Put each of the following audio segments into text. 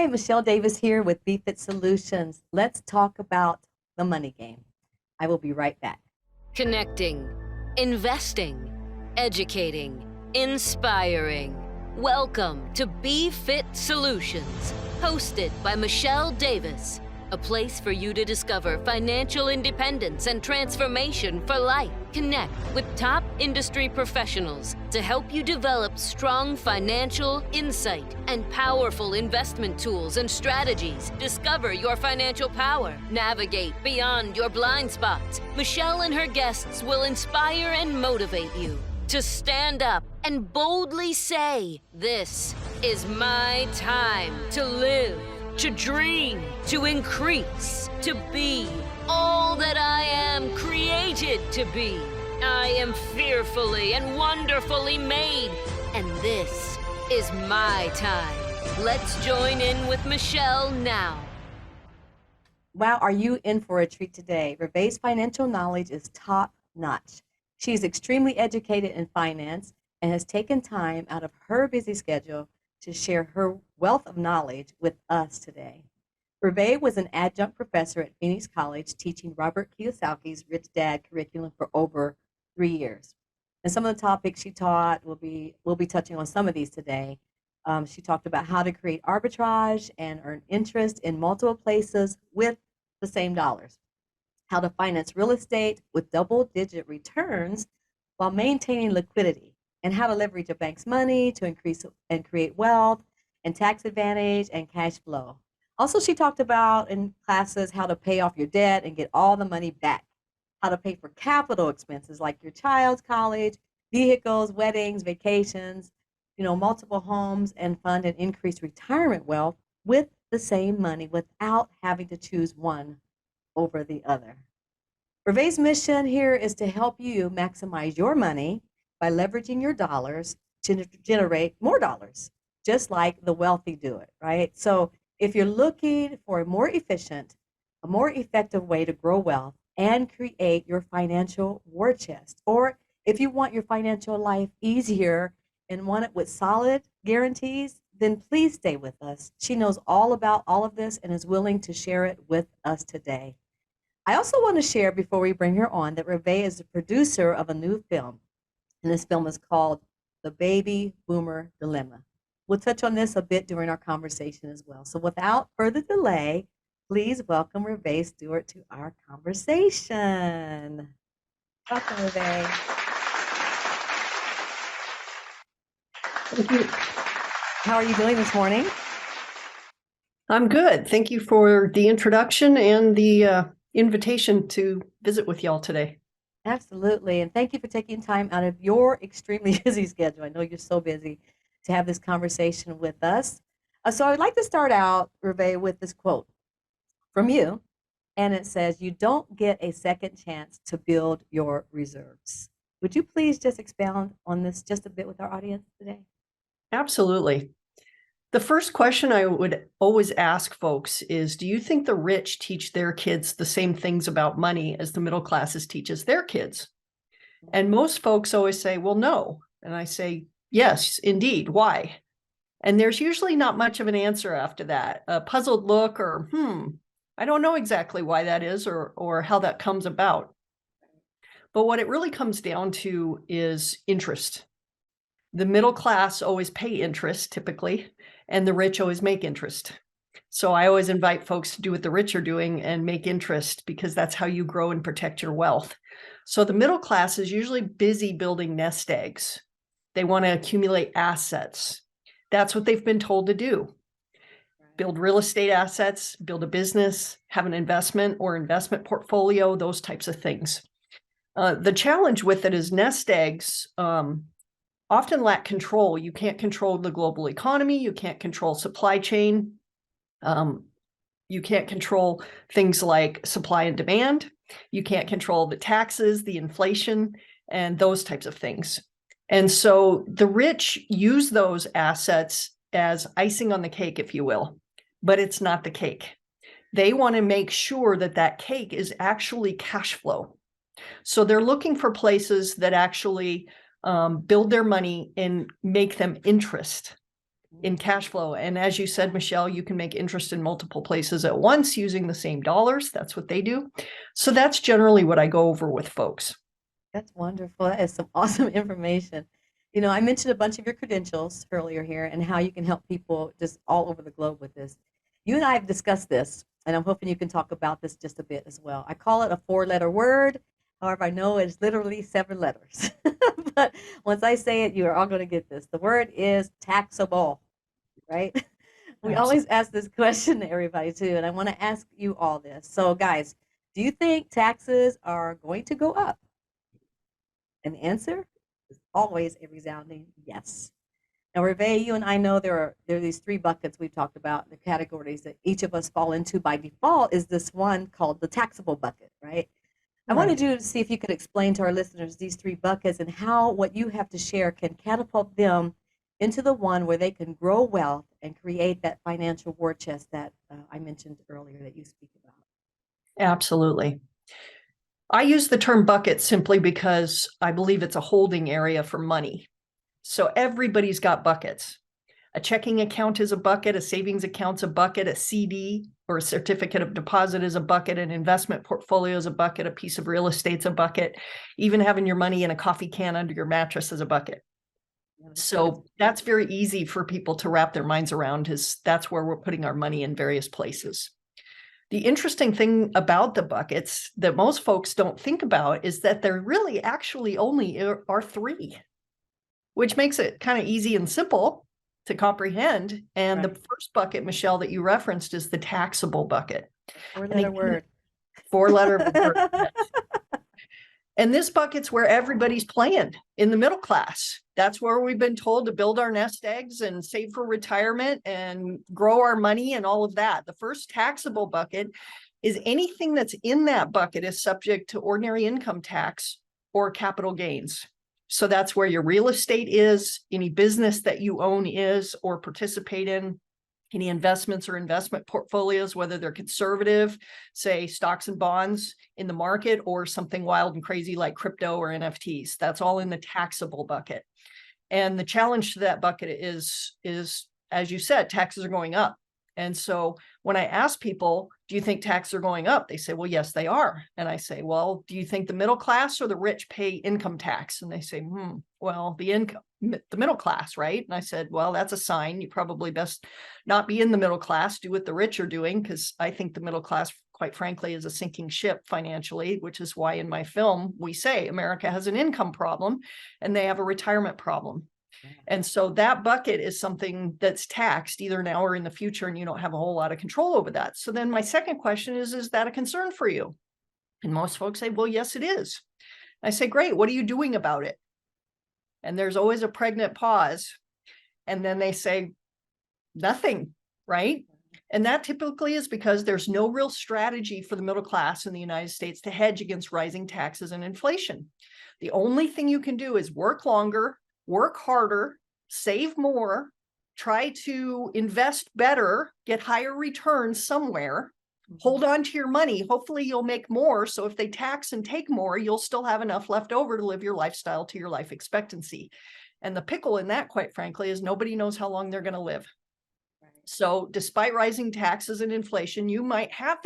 Hi, Michelle Davis here with BFit Solutions. Let's talk about the money game. I will be right back. Connecting, investing, educating, inspiring. Welcome to BFit Solutions, hosted by Michelle Davis, a place for you to discover financial independence and transformation for life. Connect with top industry professionals to help you develop strong financial insight and powerful investment tools and strategies. Discover your financial power. Navigate beyond your blind spots. Michelle and her guests will inspire and motivate you to stand up and boldly say, "This is my time to live, to dream, to increase, to be all that I am created to be. I am fearfully and wonderfully made, and this is my time." Let's join in with Michelle now. Wow, are you in for a treat today? Revae's financial knowledge is top notch. She is extremely educated in finance and has taken time out of her busy schedule to share her wealth of knowledge with us today. Revae was an adjunct professor at Phoenix College teaching Robert Kiyosaki's Rich Dad curriculum for over 3 years. And some of the topics she taught, we'll be touching on some of these today. She talked about how to create arbitrage and earn interest in multiple places with the same dollars, how to finance real estate with double-digit returns while maintaining liquidity, and how to leverage a bank's money to increase and create wealth and tax advantage and cash flow. Also, she talked about in classes how to pay off your debt and get all the money back, how to pay for capital expenses like your child's college, vehicles, weddings, vacations, multiple homes, and fund and increase retirement wealth with the same money without having to choose one over the other. Revae's mission here is to help you maximize your money by leveraging your dollars to generate more dollars, just like the wealthy do it, right? So if you're looking for a more efficient, a more effective way to grow wealth and create your financial war chest, or if you want your financial life easier and want it with solid guarantees, then please stay with us. She knows all about all of this and is willing to share it with us today. I also want to share before we bring her on that Revae is the producer of a new film, and this film is called The Baby Boomer Dilemma. We'll touch on this a bit during our conversation as well. So without further delay, please welcome Revae Stuart to our conversation. Welcome, Revae. Thank you. How are you doing this morning? I'm good. Thank you for the introduction and the invitation to visit with y'all today. Absolutely. And thank you for taking time out of your extremely busy schedule. I know you're so busy to have this conversation with us. So I'd like to start out, Revae, with this quote from you. And it says, "You don't get a second chance to build your reserves." Would you please just expound on this just a bit with our audience today? Absolutely. The first question I would always ask folks is, do you think the rich teach their kids the same things about money as the middle classes teaches their kids? And most folks always say, well, no. And I say, yes, indeed. Why? And there's usually not much of an answer after that. A puzzled look or, I don't know exactly why that is or how that comes about. But what it really comes down to is interest. The middle class always pay interest typically, and the rich always make interest. So I always invite folks to do what the rich are doing and make interest, because that's how you grow and protect your wealth. So the middle class is usually busy building nest eggs. They want to accumulate assets. That's what they've been told to do. Build real estate assets, build a business, have an investment or investment portfolio, those types of things. The challenge with it is nest eggs often lack control. You can't control the global economy. You can't control supply chain. You can't control things like supply and demand. You can't control the taxes, the inflation, and those types of things. And so the rich use those assets as icing on the cake, if you will, but it's not the cake. They want to make sure that that cake is actually cash flow. So they're looking for places that actually build their money and make them interest. in cash flow. And as you said, Michelle, you can make interest in multiple places at once using the same dollars. That's what they do. So that's generally what I go over with folks. That's wonderful. That is some awesome information. You know, I mentioned a bunch of your credentials earlier here and how you can help people just all over the globe with this. You and I have discussed this, and I'm hoping you can talk about this just a bit as well. I call it a four-letter word. However, I know it's literally seven letters. But once I say it, you are all going to get this. The word is taxable, right? We Absolutely. always ask this question to everybody too, and I want to ask you all this. So, guys, do you think taxes are going to go up? And the answer is always a resounding yes. Now, Revae, you and I know there are these three buckets we've talked about, the categories that each of us fall into by default is this one called the taxable bucket, right? I Right. wanted you to see if you could explain to our listeners these three buckets and how what you have to share can catapult them into the one where they can grow wealth and create that financial war chest that I mentioned earlier that you speak about. Absolutely. I use the term bucket simply because I believe it's a holding area for money. So everybody's got buckets. A checking account is a bucket, a savings account's a bucket, a CD or a certificate of deposit is a bucket, an investment portfolio is a bucket, a piece of real estate's a bucket, even having your money in a coffee can under your mattress is a bucket. So that's very easy for people to wrap their minds around, is that's where we're putting our money in various places. The interesting thing about the buckets that most folks don't think about is that there really actually only are three, which makes it kind of easy and simple to comprehend. And Right. the first bucket, Michelle, that you referenced is the taxable bucket. And Four-letter again, word. four-letter word. And this bucket's where everybody's playing in the middle class. That's where we've been told to build our nest eggs and save for retirement and grow our money and all of that. The first taxable bucket is anything that's in that bucket is subject to ordinary income tax or capital gains. So that's where your real estate is, any business that you own is or participate in, any investments or investment portfolios, whether they're conservative, say stocks and bonds in the market, or something wild and crazy like crypto or NFTs. That's all in the taxable bucket. And the challenge to that bucket is, as you said, taxes are going up. And so when I ask people, do you think taxes are going up? They say, well, yes, they are. And I say, well, do you think the middle class or the rich pay income tax? And they say, well, the middle class, right? And I said, well, that's a sign. You probably best not be in the middle class, do what the rich are doing, because I think the middle class, quite frankly, is a sinking ship financially, which is why in my film, we say America has an income problem and they have a retirement problem. And so that bucket is something that's taxed either now or in the future, and you don't have a whole lot of control over that. So then my second question is that a concern for you? And most folks say, well, yes, it is. I say, great, what are you doing about it? And there's always a pregnant pause. And then they say, nothing, right? And that typically is because there's no real strategy for the middle class in the United States to hedge against rising taxes and inflation. The only thing you can do is work longer, work harder, save more, try to invest better, get higher returns somewhere, hold on to your money. Hopefully you'll make more. So if they tax and take more, you'll still have enough left over to live your lifestyle to your life expectancy. And the pickle in that, quite frankly, is nobody knows how long they're going to live. So despite rising taxes and inflation, you might have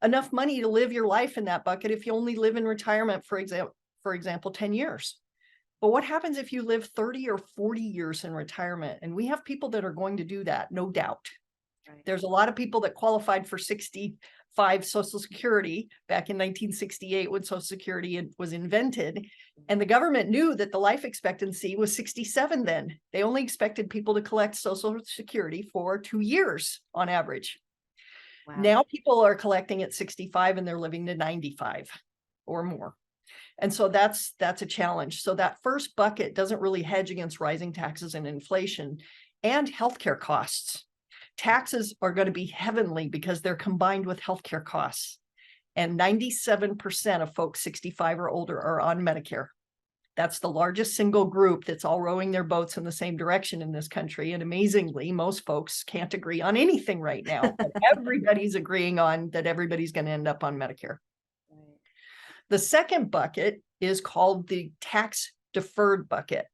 enough money to live your life in that bucket if you only live in retirement, for example, 10 years. But what happens if you live 30 or 40 years in retirement? And we have people that are going to do that, no doubt. Right. There's a lot of people that qualified for 65 Social Security back in 1968 when Social Security was invented. And the government knew that the life expectancy was 67 then. They only expected people to collect Social Security for 2 years on average. Wow. Now people are collecting at 65 and they're living to 95 or more. And so that's a challenge. So that first bucket doesn't really hedge against rising taxes and inflation and healthcare costs. Taxes are going to be heavenly because they're combined with healthcare costs. And 97% of folks 65 or older are on Medicare. That's the largest single group that's all rowing their boats in the same direction in this country. And amazingly, most folks can't agree on anything right now. But everybody's agreeing on that everybody's going to end up on Medicare. Right. The second bucket is called the tax deferred bucket.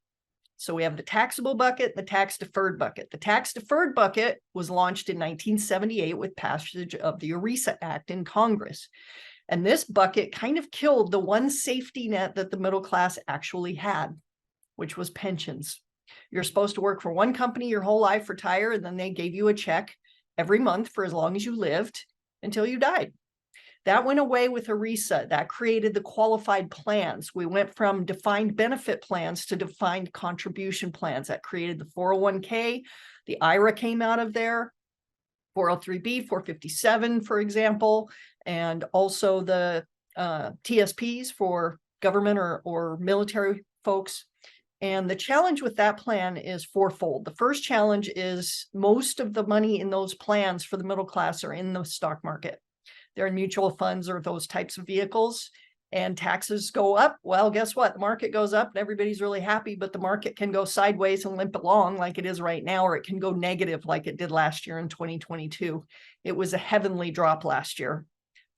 So we have the taxable bucket, the tax deferred bucket. The tax deferred bucket was launched in 1978 with passage of the ERISA Act in Congress. And this bucket kind of killed the one safety net that the middle class actually had, which was pensions. You're supposed to work for one company your whole life, retire, and then they gave you a check every month for as long as you lived until you died. That went away with ERISA. That created the qualified plans. We went from defined benefit plans to defined contribution plans. That created the 401k. The IRA came out of there, 403b, 457, for example, and also the TSPs for government or military folks. And the challenge with that plan is fourfold. The first challenge is most of the money in those plans for the middle class are in the stock market. They're in mutual funds or those types of vehicles, and taxes go up. Well, guess what? The market goes up and everybody's really happy, but the market can go sideways and limp along like it is right now, or it can go negative like it did last year in 2022. It was a heavenly drop last year.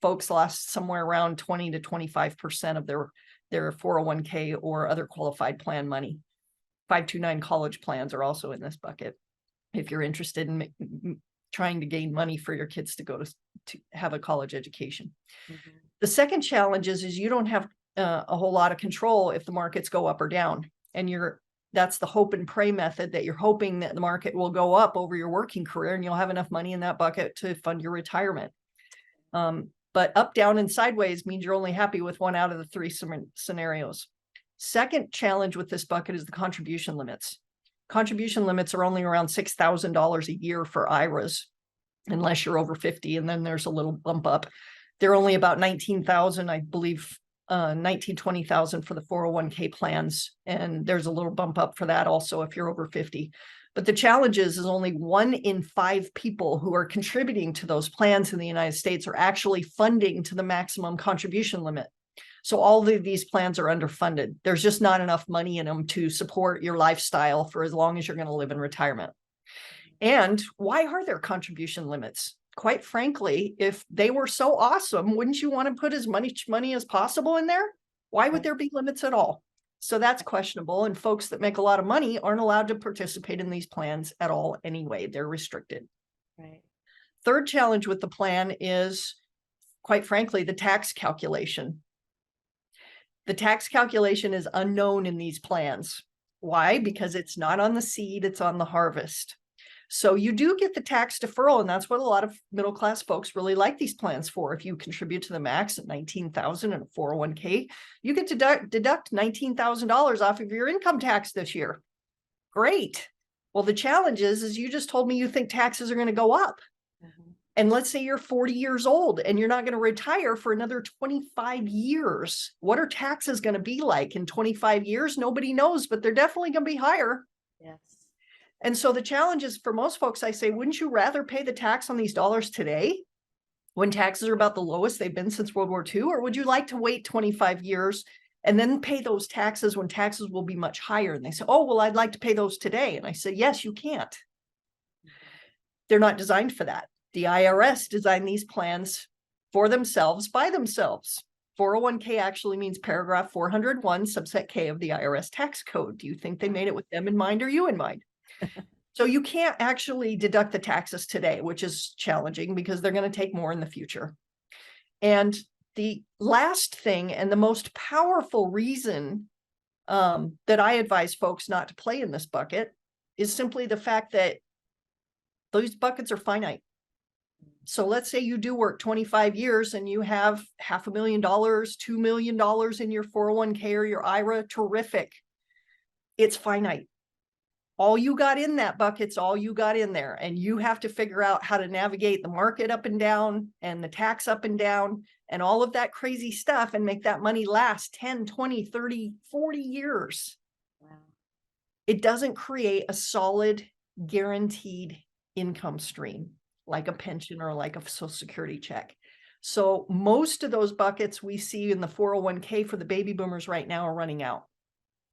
Folks lost somewhere around 20 to 25% of their 401k or other qualified plan money. 529 college plans are also in this bucket if you're interested in trying to gain money for your kids to go to have a college education. Mm-hmm. The second challenge is you don't have a whole lot of control if the markets go up or down. And that's the hope and pray method, that you're hoping that the market will go up over your working career and you'll have enough money in that bucket to fund your retirement. But up, down, and sideways means you're only happy with one out of the three scenarios. Second challenge with this bucket is the contribution limits. Contribution limits are only around $6,000 a year for IRAs, unless you're over 50, and then there's a little bump up. They're only about 19,000, I believe, 20,000 for the 401k plans, and there's a little bump up for that also if you're over 50. But the challenge is only 1 in 5 people who are contributing to those plans in the United States are actually funding to the maximum contribution limit. So all of these plans are underfunded. There's just not enough money in them to support your lifestyle for as long as you're going to live in retirement. And why are there contribution limits? Quite frankly, if they were so awesome, wouldn't you want to put as much money as possible in there? Why would there be limits at all? So that's questionable. And folks that make a lot of money aren't allowed to participate in these plans at all anyway. They're restricted. Right. Third challenge with the plan is, quite frankly, the tax calculation. The tax calculation is unknown in these plans. Why? Because it's not on the seed, it's on the harvest. So you do get the tax deferral, and that's what a lot of middle-class folks really like these plans for. If you contribute to the max at $19,000 in a 401k, you get to deduct $19,000 off of your income tax this year. Great. Well, the challenge is you just told me you think taxes are going to go up. Mm-hmm. And let's say you're 40 years old and you're not going to retire for another 25 years. What are taxes going to be like in 25 years? Nobody knows, but they're definitely going to be higher. Yes. And so the challenge is, for most folks, I say, wouldn't you rather pay the tax on these dollars today when taxes are about the lowest they've been since World War II? Or would you like to wait 25 years and then pay those taxes when taxes will be much higher? And they say, oh, well, I'd like to pay those today. And I said, yes, you can't. They're not designed for that. The IRS designed these plans for themselves, by themselves. 401k actually means paragraph 401, subset K of the IRS tax code. Do you think they made it with them in mind or you in mind? So you can't actually deduct the taxes today, which is challenging because they're going to take more in the future. And the last thing, and the most powerful reason that I advise folks not to play in this bucket, is simply the fact that those buckets are finite. So let's say you do work 25 years and you have $500,000, $2 million in your 401k or your IRA. Terrific. It's finite. All you got in that bucket's all you got in there. And you have to figure out how to navigate the market up and down and the tax up and down and all of that crazy stuff and make that money last 10, 20, 30, 40 years. Wow. It doesn't create a solid, guaranteed income stream like a pension or like a Social Security check. So most of those buckets we see in the 401k for the baby boomers right now are running out.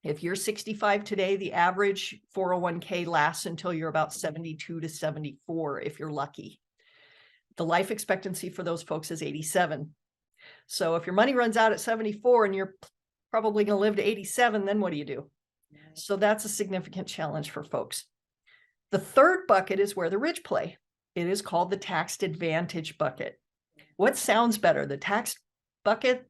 If you're 65 today, the average 401k lasts until you're about 72 to 74, if you're lucky. The life expectancy for those folks is 87. So if your money runs out at 74 and you're probably going to live to 87, then what do you do? So that's a significant challenge for folks. The third bucket is where the rich play. It is called the tax advantage bucket. What sounds better, the tax bucket,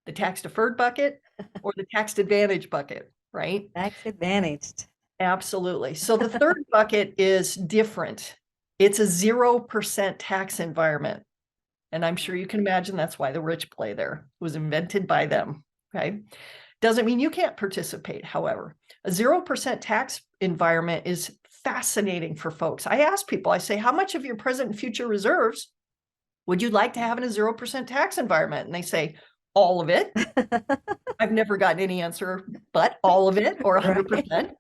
the tax deferred bucket, or the tax advantage bucket, right? Tax advantaged. Absolutely. So the third bucket is different. It's a 0% tax environment. And I'm sure you can imagine that's why the rich play there. It was invented by them. Okay. Doesn't mean you can't participate, however. A 0% tax environment is fascinating for folks. I ask people, I say, how much of your present and future reserves would you like to have in a 0% tax environment? And they say, all of it. I've never gotten any answer, but all of it or 100%. Right.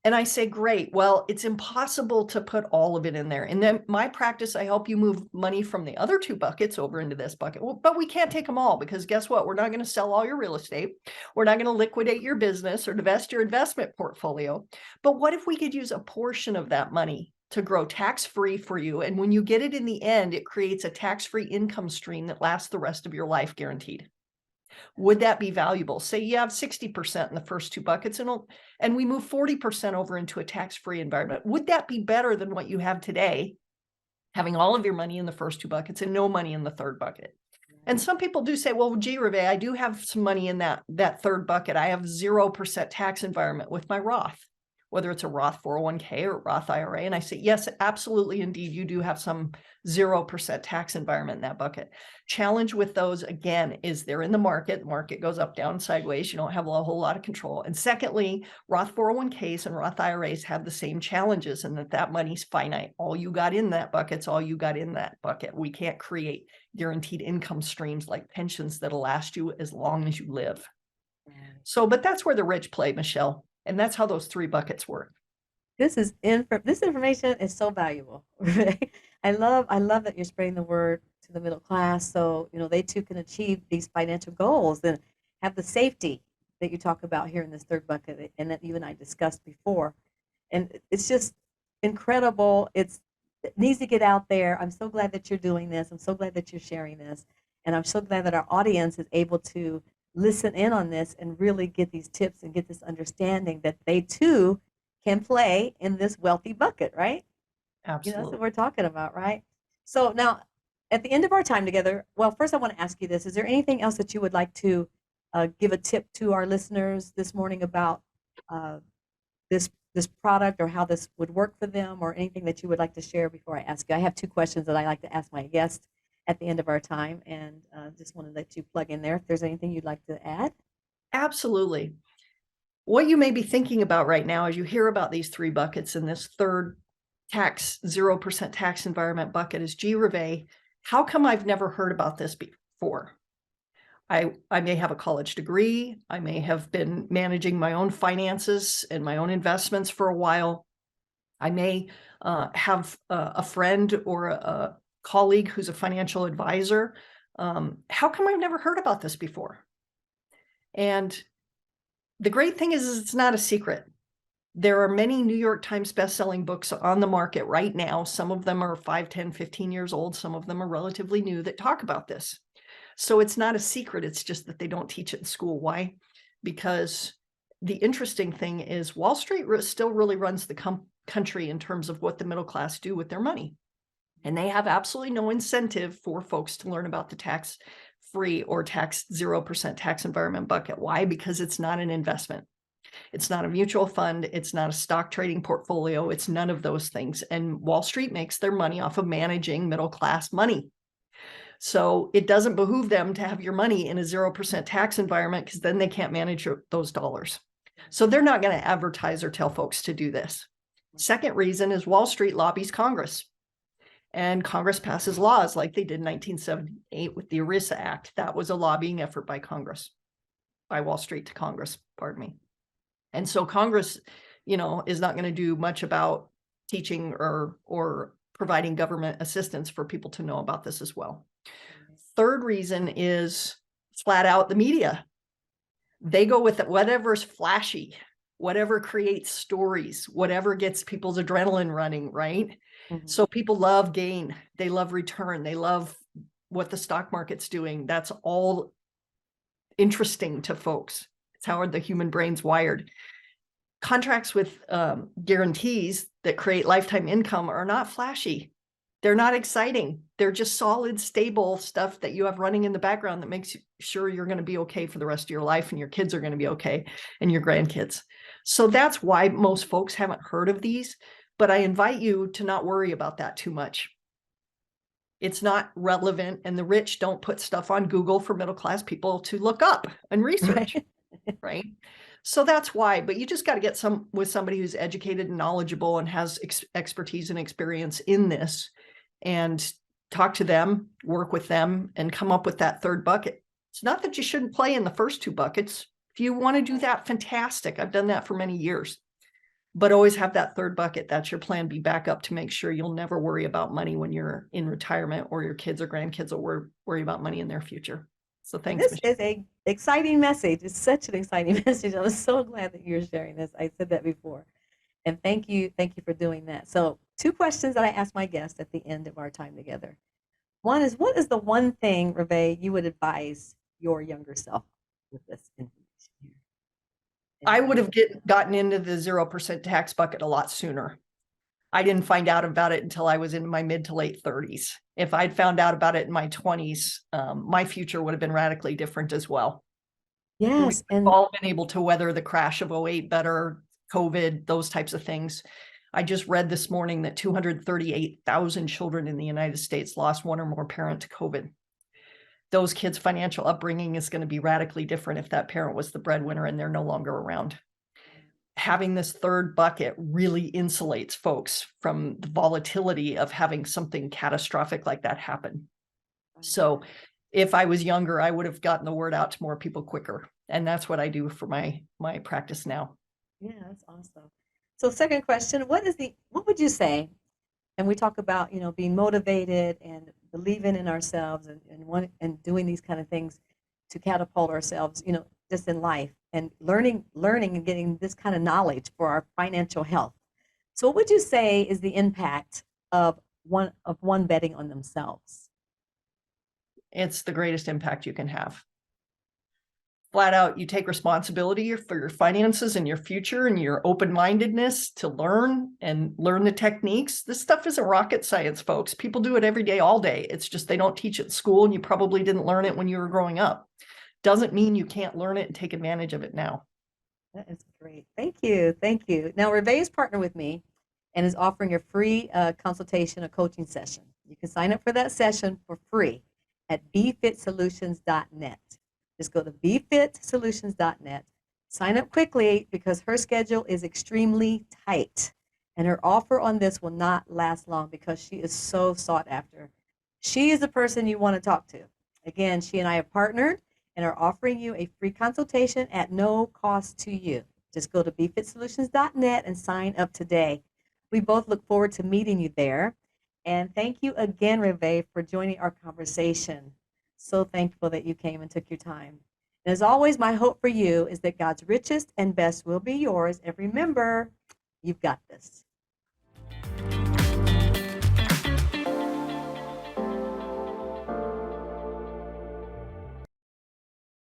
And I say, great. Well, it's impossible to put all of it in there. And then my practice, I help you move money from the other two buckets over into this bucket. Well, but we can't take them all because guess what? We're not going to sell all your real estate. We're not going to liquidate your business or divest your investment portfolio. But what if we could use a portion of that money to grow tax-free for you? And when you get it in the end, it creates a tax-free income stream that lasts the rest of your life, guaranteed. Would that be valuable? Say you have 60% in the first two buckets and we move 40% over into a tax-free environment. Would that be better than what you have today, having all of your money in the first two buckets and no money in the third bucket? And some people do say, well, gee, Revae, I do have some money in that third bucket. I have 0% tax environment with my Roth, whether it's a Roth 401k or Roth IRA. And I say, yes, absolutely. Indeed, you do have some 0% tax environment in that bucket. Challenge with those, again, is they're in the market. The market goes up, down, sideways. You don't have a whole lot of control. And secondly, Roth 401ks and Roth IRAs have the same challenges in that money's finite. All you got in that bucket's all you got in that bucket. We can't create guaranteed income streams like pensions that'll last you as long as you live. So, but that's where the rich play, Michelle. And that's how those three buckets work. This information is so valuable. Right? I love that you're spreading the word to the middle class, so they too can achieve these financial goals and have the safety that you talk about here in this third bucket, and that you and I discussed before. And it's just incredible. It needs to get out there. I'm so glad that you're doing this. I'm so glad that you're sharing this, and I'm so glad that our audience is able to listen in on this and really get these tips and get this understanding that they too can play in this wealthy bucket, right? Absolutely. That's what we're talking about, right? So now, at the end of our time together, well, first I want to ask you this: is there anything else that you would like to give a tip to our listeners this morning about this product, or how this would work for them, or anything that you would like to share before I ask you? I have two questions that I like to ask my guests at the end of our time, and just want to let you plug in there if there's anything you'd like to add. Absolutely. What you may be thinking about right now as you hear about these three buckets in this third tax 0% tax environment bucket is, gee, Revae, how come I've never heard about this before? I may have a college degree. I may have been managing my own finances and my own investments for a while. I may have a friend or a colleague who's a financial advisor. How come I've never heard about this before? And the great thing is it's not a secret. There are many New York Times bestselling books on the market right now. Some of them are 5, 10, 15 years old. Some of them are relatively new that talk about this. So it's not a secret. It's just that they don't teach it in school. Why? Because the interesting thing is Wall Street still really runs the country in terms of what the middle class do with their money. And they have absolutely no incentive for folks to learn about the tax-free or tax 0% tax environment bucket. Why? Because it's not an investment. It's not a mutual fund. It's not a stock trading portfolio. It's none of those things. And Wall Street makes their money off of managing middle class money. So it doesn't behoove them to have your money in a 0% tax environment, because then they can't manage those dollars. So they're not going to advertise or tell folks to do this. Second reason is Wall Street lobbies Congress. And Congress passes laws like they did in 1978 with the ERISA Act. That was a lobbying effort by Congress, by Wall Street to Congress, pardon me. And so Congress, is not going to do much about teaching or providing government assistance for people to know about this as well. Third reason is flat out the media. They go with whatever's flashy, whatever creates stories, whatever gets people's adrenaline running, right? Mm-hmm. So people love gain. They love return. They love what the stock market's doing. That's all interesting to folks. It's how the human brain's wired. Contracts with guarantees that create lifetime income are not flashy. They're not exciting. They're just solid, stable stuff that you have running in the background that makes sure you're going to be okay for the rest of your life, and your kids are going to be okay, and your grandkids. So that's why most folks haven't heard of these, but I invite you to not worry about that too much. It's not relevant, and the rich don't put stuff on Google for middle class people to look up and research. Right. Right? So that's why, but you just got to get with somebody who's educated and knowledgeable and has expertise and experience in this, and talk to them, work with them, and come up with that third bucket. It's not that you shouldn't play in the first two buckets. If you want to do that, fantastic. I've done that for many years, but always have that third bucket. That's your plan B backup to make sure you'll never worry about money when you're in retirement, or your kids or grandkids will worry about money in their future. So And thanks, this Michelle. is a exciting message. It's such an exciting message. I'm so glad that you're sharing this. I said that before. And thank you for doing that. So, two questions that I ask my guests at the end of our time together. One is, what is the one thing, Revae, you would advise your younger self with this information here? I And would have gotten into the 0% tax bucket a lot sooner. I didn't find out about it until I was in my mid to late 30s. If I'd found out about it in my 20s, my future would have been radically different as well. We've yes, and all been able to weather the crash of '08 better, COVID, those types of things. I just read this morning that 238,000 children in the United States lost one or more parent to COVID. Those kids' financial upbringing is going to be radically different if that parent was the breadwinner and they're no longer around. Having this third bucket really insulates folks from the volatility of having something catastrophic like that happen. So if I was younger, I would have gotten the word out to more people quicker. And that's what I do for my practice now. yeah, that's awesome. So, second question, what would you say? And we talk about, being motivated and believing in ourselves, and doing these kind of things to catapult ourselves, just in life, and learning and getting this kind of knowledge for our financial health. So, what would you say is the impact of one betting on themselves? It's the greatest impact you can have. Flat out, you take responsibility for your finances and your future and your open-mindedness to learn the techniques. This stuff isn't rocket science, folks. People do it every day, all day. It's just they don't teach it in school, and you probably didn't learn it when you were growing up. Doesn't mean you can't learn it and take advantage of it now. That is great. Thank you. Thank you. Now, Revae is partnered with me and is offering a free consultation, a coaching session. You can sign up for that session for free at bfitsolutions.net. Just go to bfitsolutions.net. Sign up quickly because her schedule is extremely tight. And her offer on this will not last long because she is so sought after. She is the person you want to talk to. Again, she and I have partnered and are offering you a free consultation at no cost to you. Just go to bfitsolutions.net and sign up today. We both look forward to meeting you there. And thank you again, Revae, for joining our conversation. So thankful that you came and took your time. And as always, my hope for you is that God's richest and best will be yours. And remember, you've got this.